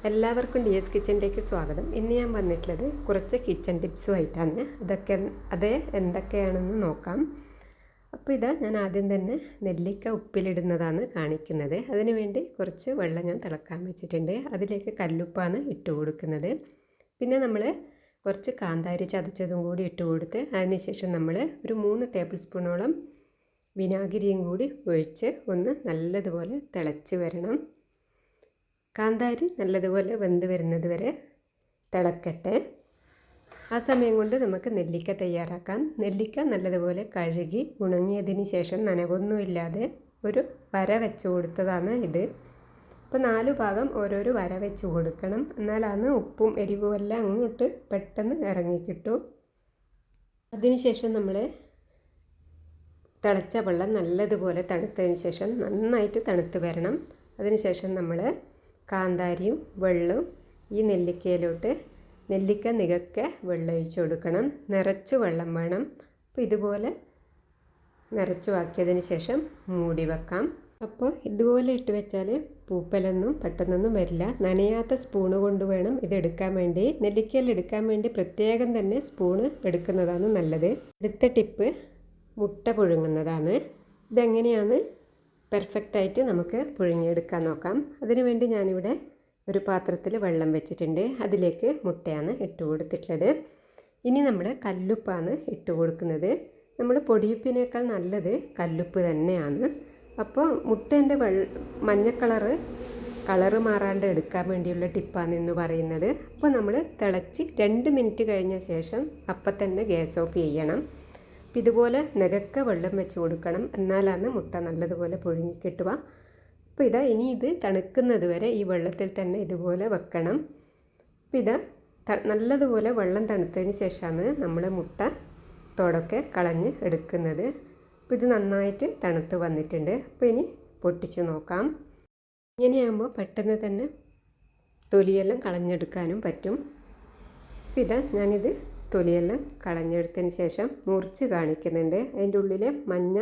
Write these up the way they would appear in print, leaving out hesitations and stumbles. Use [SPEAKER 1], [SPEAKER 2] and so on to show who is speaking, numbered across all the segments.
[SPEAKER 1] എല്ലാവർക്കും D S കിച്ചണിലേക്ക് സ്വാഗതം. ഇന്ന് ഞാൻ വന്നിട്ടുള്ളത് കുറച്ച് കിച്ചൺ ടിപ്സുമായിട്ടാണ്. അത് എന്തൊക്കെയാണെന്ന് നോക്കാം. അപ്പോൾ ഇതാ ഞാൻ ആദ്യം തന്നെ നെല്ലിക്ക ഉപ്പിലിടുന്നതാണ് കാണിക്കുന്നത്. അതിനു വേണ്ടി കുറച്ച് വെള്ളം ഞാൻ തിളക്കാൻ വെച്ചിട്ടുണ്ട്. അതിലേക്ക് കല്ലുപ്പാണ് ഇട്ട് കൊടുക്കുന്നത്. പിന്നെ നമ്മൾ കുറച്ച് കാന്താരി ചതച്ചതും കൂടി ഇട്ട് കൊടുത്ത് അതിനുശേഷം നമ്മൾ ഒരു 3 ടേബിൾ സ്പൂണോളം വിനാഗിരിയും കൂടി ഒഴിച്ച് ഒന്ന് നല്ലതുപോലെ തിളച്ച് വരണം. കാന്താരി നല്ലതുപോലെ വെന്ത് വരുന്നത് വരെ തിളക്കട്ടെ. ആ സമയം കൊണ്ട് നമുക്ക് നെല്ലിക്ക തയ്യാറാക്കാം. നെല്ലിക്ക നല്ലതുപോലെ കഴുകി ഉണങ്ങിയതിന് ശേഷം നനവൊന്നുമില്ലാതെ ഒരു വര വെച്ച് കൊടുത്തതാണ് ഇത്. അപ്പോൾ 4 ഭാഗം ഓരോരോ വര വെച്ച് കൊടുക്കണം. എന്നാലാണ് ഉപ്പും എരിവും എല്ലാം അങ്ങോട്ട് പെട്ടെന്ന് ഇറങ്ങിക്കിട്ടും. അതിനുശേഷം നമ്മൾ തിളച്ച വെള്ളം നല്ലതുപോലെ തണുത്തതിന് ശേഷം നന്നായിട്ട് തണുത്ത് വരണം. അതിനുശേഷം നമ്മൾ കാന്താരിയും വെള്ളവും ഈ നെല്ലിക്കയിലോട്ട് നെല്ലിക്ക നികക്കെ വെള്ളം ഒഴിച്ച് കൊടുക്കണം. നിറച്ച് വെള്ളം വേണം. അപ്പോൾ ഇതുപോലെ നിറച്ചു ആക്കിയതിന് ശേഷം മൂടി വെക്കാം. അപ്പോൾ ഇതുപോലെ ഇട്ട് വെച്ചാൽ പൂപ്പലൊന്നും പെട്ടെന്നൊന്നും വരില്ല. നനയാത്ത സ്പൂണ് കൊണ്ട് വേണം ഇതെടുക്കാൻ വേണ്ടി. നെല്ലിക്കയിൽ എടുക്കാൻ വേണ്ടി പ്രത്യേകം തന്നെ സ്പൂണ് എടുക്കുന്നതാണ് നല്ലത്. അടുത്ത ടിപ്പ് മുട്ട പുഴുങ്ങുന്നതാണ്. ഇതെങ്ങനെയാണ് പെർഫെക്റ്റായിട്ട് നമുക്ക് പുഴുങ്ങിയെടുക്കാൻ നോക്കാം. അതിനുവേണ്ടി ഞാനിവിടെ ഒരു പാത്രത്തിൽ വെള്ളം വെച്ചിട്ടുണ്ട്. അതിലേക്ക് മുട്ടയാണ് ഇട്ട് കൊടുത്തിട്ടുള്ളത്. ഇനി നമ്മൾ കല്ലുപ്പാണ് ഇട്ട് കൊടുക്കുന്നത്. നമ്മൾ പൊടിയുപ്പിനേക്കാൾ നല്ലത് കല്ലുപ്പ് തന്നെയാണ്. അപ്പോൾ മുട്ടേൻ്റെ മഞ്ഞ കളറ് മാറാണ്ട് എടുക്കാൻ വേണ്ടിയുള്ള ടിപ്പാണ് എന്ന് പറയുന്നത്. അപ്പോൾ നമ്മൾ തിളച്ച് 2 മിനിറ്റ് കഴിഞ്ഞ ശേഷം അപ്പം തന്നെ ഗ്യാസ് ഓഫ് ചെയ്യണം. അപ്പോൾ ഇതുപോലെ നികക്ക വെള്ളം വെച്ച് കൊടുക്കണം. എന്നാലാണ് മുട്ട നല്ലതുപോലെ പുഴുങ്ങി കിട്ടുക. അപ്പോൾ ഇനി ഇത് തണുക്കുന്നത് വരെ ഈ വെള്ളത്തിൽ തന്നെ ഇതുപോലെ വെക്കണം. അപ്പോൾ നല്ലതുപോലെ വെള്ളം തണുത്തതിന് ശേഷമാണ് നമ്മൾ മുട്ട തോടൊക്കെ കളഞ്ഞ് എടുക്കുന്നത്. അപ്പോൾ ഇത് നന്നായിട്ട് തണുത്ത് വന്നിട്ടുണ്ട്. അപ്പോൾ ഇനി പൊട്ടിച്ച് നോക്കാം. ഇങ്ങനെയാകുമ്പോൾ പെട്ടെന്ന് തന്നെ തൊലിയെല്ലാം കളഞ്ഞെടുക്കാനും പറ്റും. അപ്പോൾ ഞാനിത് തൊലിയെല്ലാം കളഞ്ഞെടുത്തതിന് ശേഷം മുറിച്ച് കാണിക്കുന്നുണ്ട്. അതിൻ്റെ ഉള്ളിലെ മഞ്ഞ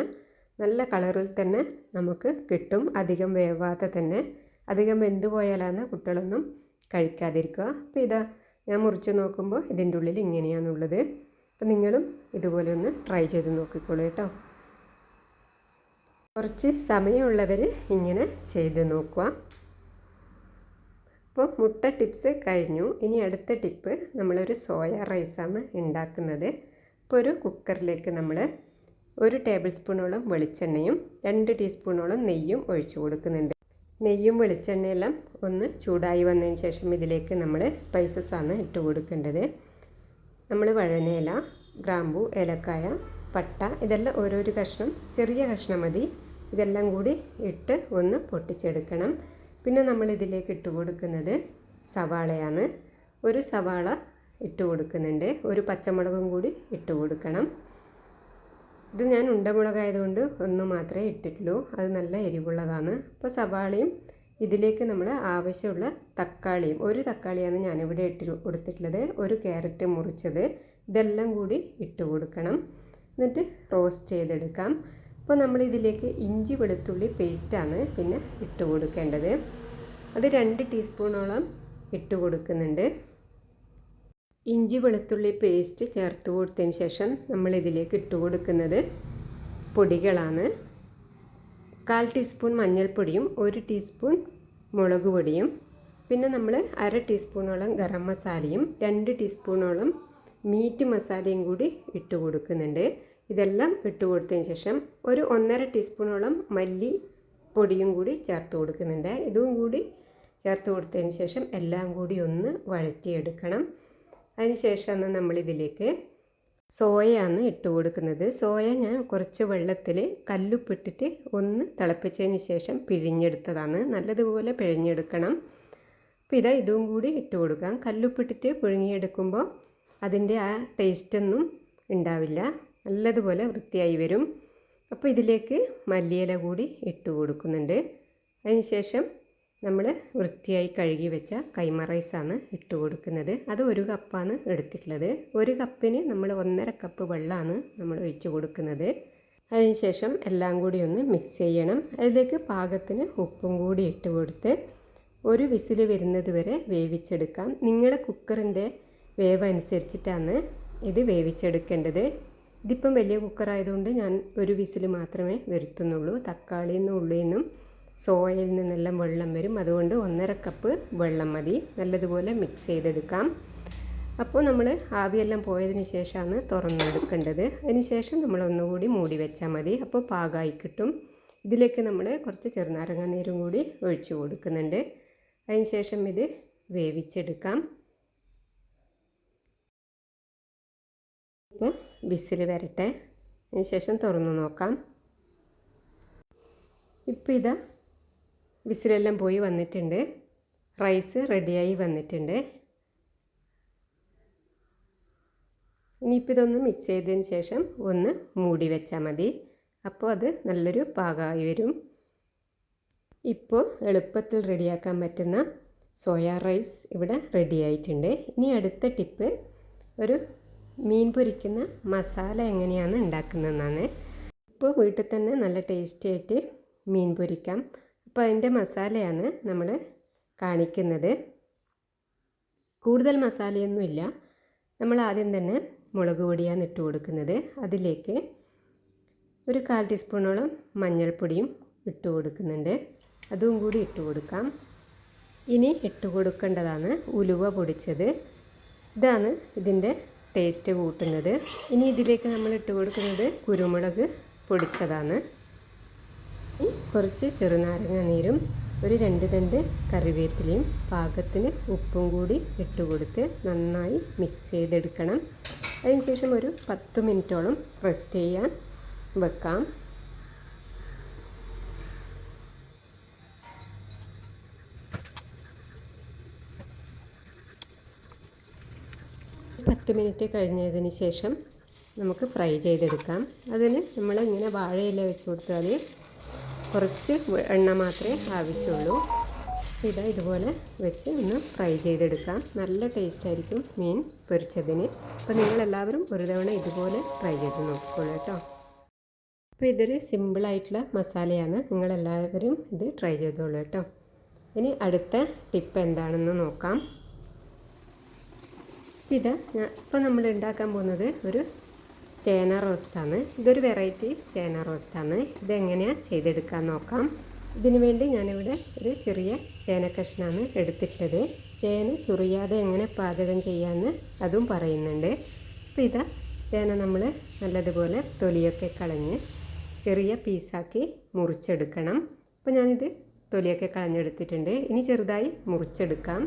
[SPEAKER 1] നല്ല കളറിൽ തന്നെ നമുക്ക് കിട്ടും. അധികം വേവാതെ തന്നെ. അധികം വെന്ത് പോയാലാണ് കുട്ടികളൊന്നും കഴിക്കാതിരിക്കുക. അപ്പോൾ ഞാൻ മുറിച്ച് നോക്കുമ്പോൾ ഇതിൻ്റെ ഉള്ളിൽ ഇങ്ങനെയാണുള്ളത്. അപ്പോൾ നിങ്ങളും ഇതുപോലെ ഒന്ന് ട്രൈ ചെയ്ത് നോക്കിക്കോളൂ കേട്ടോ. കുറച്ച് സമയമുള്ളവർ ഇങ്ങനെ ചെയ്ത് നോക്കുക. അപ്പോൾ മുട്ട ടിപ്സ് കഴിഞ്ഞു. ഇനി അടുത്ത ടിപ്പ് നമ്മളൊരു സോയ റൈസാണ് ഉണ്ടാക്കുന്നത്. അപ്പോൾ ഒരു കുക്കറിലേക്ക് നമ്മൾ 1 ടേബിൾ സ്പൂണോളം വെളിച്ചെണ്ണയും 2 ടീസ്പൂണോളം നെയ്യും ഒഴിച്ചു കൊടുക്കുന്നുണ്ട്. നെയ്യും വെളിച്ചെണ്ണയെല്ലാം ഒന്ന് ചൂടായി വന്നതിന് ശേഷം ഇതിലേക്ക് നമ്മൾ സ്പൈസസ് ആണ് ഇട്ട് കൊടുക്കേണ്ടത്. നമ്മൾ വഴനയില, ഗ്രാമ്പു, ഏലക്കായ, പട്ട ഇതെല്ലാം ഓരോരോ കഷ്ണം, ചെറിയ കഷ്ണം മതി. ഇതെല്ലാം കൂടി ഇട്ട് ഒന്ന് പൊട്ടിച്ചെടുക്കണം. പിന്നെ നമ്മൾ ഇതിലേക്ക് ഇട്ട് കൊടുക്കുന്നത് സവാളയാണ്. ഒരു സവാള ഇട്ട് കൊടുക്കുന്നുണ്ട്. ഒരു പച്ചമുളകും കൂടി ഇട്ട് കൊടുക്കണം. ഇത് ഞാൻ ഉണ്ടമുളകായതുകൊണ്ട് ഒന്ന് മാത്രമേ ഇട്ടിട്ടുള്ളൂ. അത് നല്ല എരിവുള്ളതാണ്. അപ്പോൾ സവാളയും ഇതിലേക്ക് നമ്മൾ ആവശ്യമുള്ള തക്കാളിയും, ഒരു തക്കാളിയാണ് ഞാനിവിടെ ഇട്ട് കൊടുത്തിട്ടുള്ളത്. ഒരു ക്യാരറ്റ് മുറിച്ചത്, ഇതെല്ലാം കൂടി ഇട്ട് കൊടുക്കണം. എന്നിട്ട് റോസ്റ്റ് ചെയ്തെടുക്കാം. അപ്പോൾ നമ്മൾ ഇതിലേക്ക് ഇഞ്ചി വെളുത്തുള്ളി പേസ്റ്റാണ് പിന്നെ ഇട്ട് കൊടുക്കേണ്ടത്. അത് 2 ടീസ്പൂണോളം ഇട്ട് കൊടുക്കുന്നുണ്ട്. ഇഞ്ചി വെളുത്തുള്ളി പേസ്റ്റ് ചേർത്ത് കൊടുത്തതിന് ശേഷം നമ്മൾ ഇതിലേക്ക് ഇട്ട് കൊടുക്കുന്നത് പൊടികളാണ്. 1/4 ടീസ്പൂൺ മഞ്ഞൾപ്പൊടിയും 1 ടീസ്പൂൺ മുളക് പൊടിയും പിന്നെ നമ്മൾ 1/2 ടീസ്പൂണോളം ഗരം മസാലയും 2 ടീസ്പൂണോളം മീറ്റ് മസാലയും കൂടി ഇട്ട് കൊടുക്കുന്നുണ്ട്. ഇതെല്ലാം ഇട്ട് കൊടുത്തതിന് ശേഷം ഒരു 1.5 ടീസ്പൂണോളം മല്ലി പൊടിയും കൂടി ചേർത്ത് കൊടുക്കുന്നുണ്ട്. ഇതും കൂടി ചേർത്ത് കൊടുത്തതിന് ശേഷം എല്ലാം കൂടി ഒന്ന് വഴറ്റിയെടുക്കണം. അതിന് ശേഷമാണ് നമ്മളിതിലേക്ക് സോയയാണ് ഇട്ട് കൊടുക്കുന്നത്. സോയ ഞാൻ കുറച്ച് വെള്ളത്തിൽ കല്ലുപ്പിട്ടിട്ട് ഒന്ന് തിളപ്പിച്ചതിന് ശേഷം പിഴിഞ്ഞെടുത്തതാണ്. നല്ലതുപോലെ പിഴിഞ്ഞെടുക്കണം. അപ്പോൾ ഇതും കൂടി ഇട്ട് കൊടുക്കാം. കല്ലുപ്പിട്ടിട്ട് പുഴുങ്ങിയെടുക്കുമ്പോൾ അതിൻ്റെ ആ ടേസ്റ്റൊന്നും ഉണ്ടാവില്ല. നല്ലതുപോലെ വൃത്തിയായി വരും. അപ്പോൾ ഇതിലേക്ക് മല്ലിയില കൂടി ഇട്ട് കൊടുക്കുന്നുണ്ട്. അതിനുശേഷം നമ്മൾ വൃത്തിയായി കഴുകി വെച്ച കൈമ റൈസാണ് ഇട്ട് കൊടുക്കുന്നത്. അത് 1 കപ്പാണ് എടുത്തിട്ടുള്ളത്. 1 കപ്പിന് നമ്മൾ 1.5 കപ്പ് വെള്ളമാണ് നമ്മൾ ഒഴിച്ച് കൊടുക്കുന്നത്. അതിനുശേഷം എല്ലാം കൂടി ഒന്ന് മിക്സ് ചെയ്യണം. അതിലേക്ക് പാകത്തിന് ഉപ്പും കൂടി ഇട്ട് കൊടുത്ത് ഒരു വിസിൽ വരുന്നത് വരെ വേവിച്ചെടുക്കാം. നിങ്ങളുടെ കുക്കറിൻ്റെ വേവ് അനുസരിച്ചിട്ടാണ് ഇത് വേവിച്ചെടുക്കേണ്ടത്. ഇതിപ്പം വലിയ കുക്കറായതുകൊണ്ട് ഞാൻ ഒരു വിസിൽ മാത്രമേ വരുത്തുന്നുള്ളൂ. തക്കാളിയിൽ നിന്നും ഉള്ളിയിൽ നിന്നും സോയയിൽ നിന്നെല്ലാം വെള്ളം വരും. അതുകൊണ്ട് 1.5 കപ്പ് വെള്ളം മതി. നല്ലതുപോലെ മിക്സ് ചെയ്തെടുക്കാം. അപ്പോൾ നമ്മൾ ആവിയെല്ലാം പോയതിന് ശേഷമാണ് തുറന്നെടുക്കേണ്ടത്. അതിന് ശേഷം നമ്മൾ ഒന്നുകൂടി മൂടി വെച്ചാൽ മതി. അപ്പോൾ പാകമായി കിട്ടും. ഇതിലേക്ക് നമ്മൾ കുറച്ച് ചെറുനാരങ്ങ നീരും കൂടി ഒഴിച്ചു കൊടുക്കുന്നുണ്ട്. അതിന് ശേഷം ഇത് വേവിച്ചെടുക്കാം. ഇപ്പോൾ വിസിൽ വരട്ടെ. അതിന് ശേഷം തുറന്നു നോക്കാം. ഇപ്പോൾ ഇതാ വിസിലെല്ലാം പോയി വന്നിട്ടുണ്ട്. റൈസ് റെഡിയായി വന്നിട്ടുണ്ട്. ഇനിയിപ്പോൾ ഇതൊന്ന് മിക്സ് ചെയ്തതിന് ശേഷം ഒന്ന് മൂടി വെച്ചാൽ മതി. അപ്പോൾ അത് നല്ലൊരു പാകമായി വരും. ഇപ്പോൾ എളുപ്പത്തിൽ റെഡിയാക്കാൻ പറ്റുന്ന സോയ റൈസ് ഇവിടെ റെഡിയായിട്ടുണ്ട്. ഇനി അടുത്ത ടിപ്പ് ഒരു മീൻ പൊരിക്കുന്ന മസാല എങ്ങനെയാണ് ഉണ്ടാക്കുന്നതെന്നാണ്. ഇപ്പോൾ വീട്ടിൽ തന്നെ നല്ല ടേസ്റ്റി ആയിട്ട് മീൻ പൊരിക്കാം. അപ്പോൾ അതിൻ്റെ മസാലയാണ് നമ്മൾ കാണിക്കുന്നത്. കൂടുതൽ മസാലയൊന്നുമില്ല. നമ്മൾ ആദ്യം തന്നെ മുളക് പൊടിയാണ് ഇട്ട് കൊടുക്കുന്നത്. അതിലേക്ക് ഒരു 1/4 ടീസ്പൂണോളം മഞ്ഞൾപ്പൊടിയും ഇട്ട് കൊടുക്കുന്നുണ്ട്. അതും കൂടി ഇട്ട് കൊടുക്കാം. ഇനി ഇട്ട് കൊടുക്കേണ്ടതാണ് ഉലുവ പൊടിച്ചത്. ഇതാണ് ഇതിൻ്റെ ടേസ്റ്റ് കൂട്ടുന്നത്. ഇനി ഇതിലേക്ക് നമ്മൾ ഇട്ട് കൊടുക്കുന്നത് കുരുമുളക് പൊടിച്ചതാണ്. കുറച്ച് ചെറുനാരങ്ങ നീരും ഒരു 2 തണ്ട് കറിവേപ്പിലയും പാകത്തിന് ഉപ്പും കൂടി ഇട്ട് കൊടുത്ത് നന്നായി മിക്സ് ചെയ്തെടുക്കണം. അതിനുശേഷം ഒരു 10 മിനിറ്റോളം റെസ്റ്റ് ചെയ്യാൻ വെക്കാം. പത്ത് മിനിറ്റ് കഴിഞ്ഞതിന് ശേഷം നമുക്ക് ഫ്രൈ ചെയ്തെടുക്കാം. അതിന് നമ്മളിങ്ങനെ വാഴയില വെച്ച് കൊടുത്താൽ കുറച്ച് എണ്ണ മാത്രമേ ആവശ്യമുള്ളൂ. ഇതാ ഇതുപോലെ വെച്ച് ഒന്ന് ഫ്രൈ ചെയ്തെടുക്കാം. നല്ല ടേസ്റ്റ് ആയിരിക്കും മീൻ പൊരിച്ചതിന്. അപ്പോൾ നിങ്ങളെല്ലാവരും ഒരു തവണ ഇതുപോലെ ട്രൈ ചെയ്ത് നോക്കിക്കോളൂ കേട്ടോ. അപ്പോൾ ഇതൊരു സിമ്പിളായിട്ടുള്ള മസാലയാണ്. നിങ്ങളെല്ലാവരും ഇത് ട്രൈ ചെയ്തോളൂ കേട്ടോ. ഇനി അടുത്ത ടിപ്പ് എന്താണെന്ന് നോക്കാം. ഇപ്പോൾ നമ്മൾ ഉണ്ടാക്കാൻ പോകുന്നത് ഒരു ചേന റോസ്റ്റാണ്. ഇതൊരു വെറൈറ്റി ചേന റോസ്റ്റാണ്. ഇതെങ്ങനെയാണ് ചെയ്തെടുക്കാൻ നോക്കാം. ഇതിനു വേണ്ടി ഞാനിവിടെ ഒരു ചെറിയ ചേന കഷ്ണമാണ് എടുത്തിട്ടുള്ളത്. ചേന ചുറിയാതെ എങ്ങനെ പാചകം ചെയ്യാമെന്ന് അതും പറയുന്നുണ്ട്. അപ്പോൾ ചേന നമ്മൾ നല്ലതുപോലെ തൊലിയൊക്കെ കളഞ്ഞ് ചെറിയ പീസാക്കി മുറിച്ചെടുക്കണം. അപ്പോൾ ഞാനിത് തൊലിയൊക്കെ കളഞ്ഞെടുത്തിട്ടുണ്ട്. ഇനി ചെറുതായി മുറിച്ചെടുക്കാം.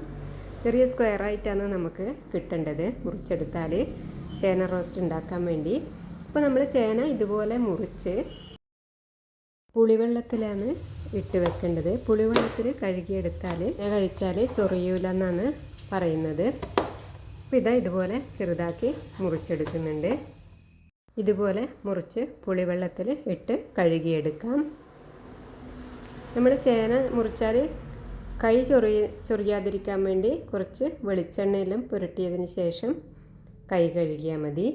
[SPEAKER 1] ചെറിയ സ്ക്വയറായിട്ടാണ് നമുക്ക് കിട്ടേണ്ടത് മുറിച്ചെടുത്താൽ ചേന റോസ്റ്റ് ഉണ്ടാക്കാൻ വേണ്ടി. അപ്പോൾ നമ്മൾ ചേന ഇതുപോലെ മുറിച്ച് പുളിവെള്ളത്തിലാണ് ഇട്ട് വെക്കേണ്ടത്. പുളിവെള്ളത്തിൽ കഴുകിയെടുത്താൽ കഴിച്ചാൽ ചൊറിയൂല എന്നാണ് പറയുന്നത്. അപ്പോൾ ഇതുപോലെ ചെറുതാക്കി മുറിച്ചെടുക്കുന്നുണ്ട്. ഇതുപോലെ മുറിച്ച് പുളിവെള്ളത്തിൽ ഇട്ട് കഴുകിയെടുക്കാം. നമ്മൾ ചേന മുറിച്ചാൽ കൈ ചൊറിയാതിരിക്കാൻ വേണ്ടി കുറച്ച് വെളിച്ചെണ്ണയെല്ലാം പുരട്ടിയതിന് ശേഷം കൈ കഴുകിയാൽ മതി.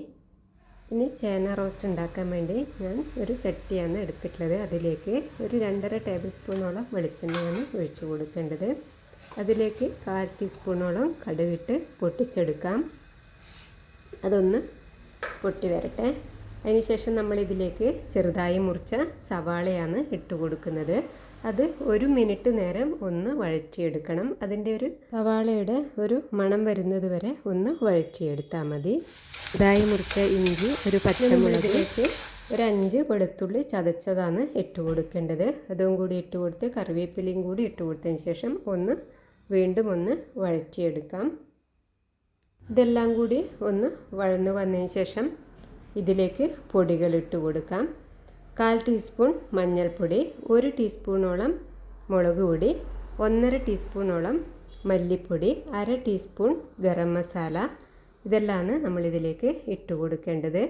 [SPEAKER 1] ഇനി ചേന റോസ്റ്റ് ഉണ്ടാക്കാൻ വേണ്ടി ഞാൻ ഒരു ചട്ടിയാണ് എടുത്തിട്ടുള്ളത്. അതിലേക്ക് ഒരു 2.5 ടേബിൾ സ്പൂണോളം വെളിച്ചെണ്ണയാണ് ഒഴിച്ചു കൊടുക്കേണ്ടത്. അതിലേക്ക് 1/4 ടീസ്പൂണോളം കടുകിട്ട് പൊട്ടിച്ചെടുക്കാം. അതൊന്ന് പൊട്ടി വരട്ടെ. അതിനുശേഷം നമ്മളിതിലേക്ക് ചെറുതായി മുറിച്ച സവാളയാണ് ഇട്ട് കൊടുക്കുന്നത്. അത് 1 മിനിറ്റ് നേരം ഒന്ന് വഴറ്റിയെടുക്കണം. അതിൻ്റെ ഒരു സവാളയുടെ ഒരു മണം വരുന്നത് വരെ ഒന്ന് വഴറ്റിയെടുത്താൽ മതി. ചെറുതായി മുറിച്ച ഇഞ്ചി, ഒരു പച്ചമുളകിലേക്ക് ഒരു 5 വെളുത്തുള്ളി ചതച്ചതാണ് ഇട്ട് കൊടുക്കേണ്ടത്. അതും കൂടി ഇട്ട് കൊടുത്ത് കറിവേപ്പിലയും കൂടി ഇട്ട് കൊടുത്തതിന് ശേഷം വീണ്ടും ഒന്ന് വഴറ്റിയെടുക്കാം. ഇതെല്ലാം കൂടി ഒന്ന് വഴന്നു വന്നതിന് ശേഷം ഇതിലേക്ക് പൊടികൾ ഇട്ട് കൊടുക്കാം. 1/4 ടീസ്പൂൺ മഞ്ഞൾപ്പൊടി, 1 ടീസ്പൂണോളം മുളക് പൊടി, 1.5 ടീസ്പൂണോളം മല്ലിപ്പൊടി, 1/2 ടീസ്പൂൺ ഗരം മസാല. ഇതെല്ലാമാണ് നമ്മളിതിലേക്ക് ഇട്ട് കൊടുക്കേണ്ടത്.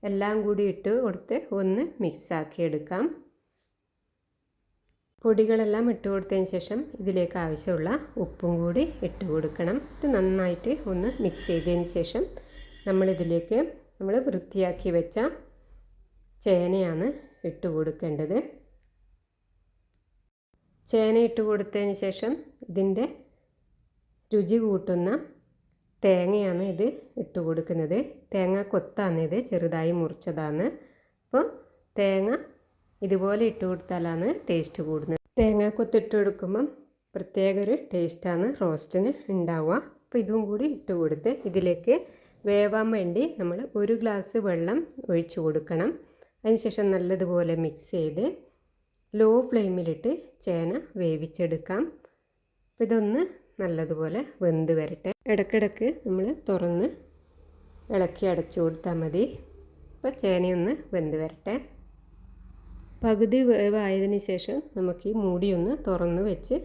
[SPEAKER 1] എല്ലാം കൂടി ഇട്ട് കൊടുത്ത് ഒന്ന് മിക്സാക്കി എടുക്കാം. പൊടികളെല്ലാം ഇട്ട് കൊടുത്തതിന് ശേഷം ഇതിലേക്ക് ആവശ്യമുള്ള ഉപ്പും കൂടി ഇട്ട് കൊടുക്കണം. ഇത് നന്നായിട്ട് ഒന്ന് മിക്സ് ചെയ്തതിന് ശേഷം നമ്മളിതിലേക്ക് വൃത്തിയാക്കി വെച്ച ചേനയാണ് ഇട്ട് കൊടുക്കേണ്ടത്. ചേന ഇട്ട് കൊടുത്തതിന് ശേഷം ഇതിൻ്റെ രുചി കൂട്ടുന്ന തേങ്ങയാണ് ഇത് ഇട്ട് കൊടുക്കുന്നത്. തേങ്ങ കൊത്താണ് ഇത്, ചെറുതായി മുറിച്ചതാണ്. അപ്പോൾ തേങ്ങ ഇതുപോലെ ഇട്ട് കൊടുത്താലാണ് ടേസ്റ്റ് കൂടുന്നത്. തേങ്ങ കൊത്തിട്ട് കൊടുക്കുമ്പം പ്രത്യേക ഒരു ടേസ്റ്റാണ് റോസ്റ്റിന് ഉണ്ടാവുക. അപ്പോൾ ഇതും കൂടി ഇട്ട് കൊടുത്ത് ഇതിലേക്ക് വേവാൻ വേണ്ടി നമ്മൾ 1 ഗ്ലാസ് വെള്ളം ഒഴിച്ച് കൊടുക്കണം. അതിനുശേഷം നല്ലതുപോലെ മിക്സ് ചെയ്ത് ലോ ഫ്ലെയിമിലിട്ട് ചേന വേവിച്ചെടുക്കാം. അപ്പോൾ ഇതൊന്ന് നല്ലതുപോലെ വെന്ത് വരട്ടെ. ഇടയ്ക്കിടയ്ക്ക് നമ്മൾ തുറന്ന് ഇളക്കി അടച്ചു കൊടുത്താൽ മതി. അപ്പോൾ ചേനയൊന്ന് വെന്ത് വരട്ടെ. പകുതി വേവായതിന് ശേഷം നമുക്ക് ഈ മൂടിയൊന്ന് തുറന്ന് വെച്ച്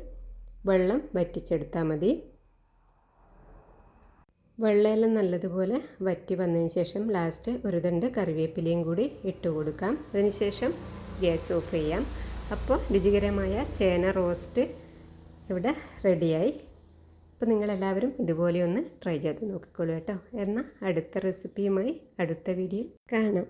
[SPEAKER 1] വെള്ളം വറ്റിച്ചെടുത്താൽ മതി. വെള്ളമെല്ലാം നല്ലതുപോലെ വറ്റി വന്നതിന് ശേഷം ലാസ്റ്റ് ഒരു തണ്ട് കറിവേപ്പിലയും കൂടി ഇട്ട് കൊടുക്കാം. അതിനുശേഷം ഗ്യാസ് ഓഫ് ചെയ്യാം. അപ്പോൾ രുചികരമായ ചേന റോസ്റ്റ് ഇവിടെ റെഡിയായി. അപ്പോൾ നിങ്ങളെല്ലാവരും ഇതുപോലെ ഒന്ന് ട്രൈ ചെയ്ത് നോക്കിക്കോളൂ കേട്ടോ. എന്നാൽ അടുത്ത റെസിപ്പിയുമായി അടുത്ത വീഡിയോയിൽ കാണാം.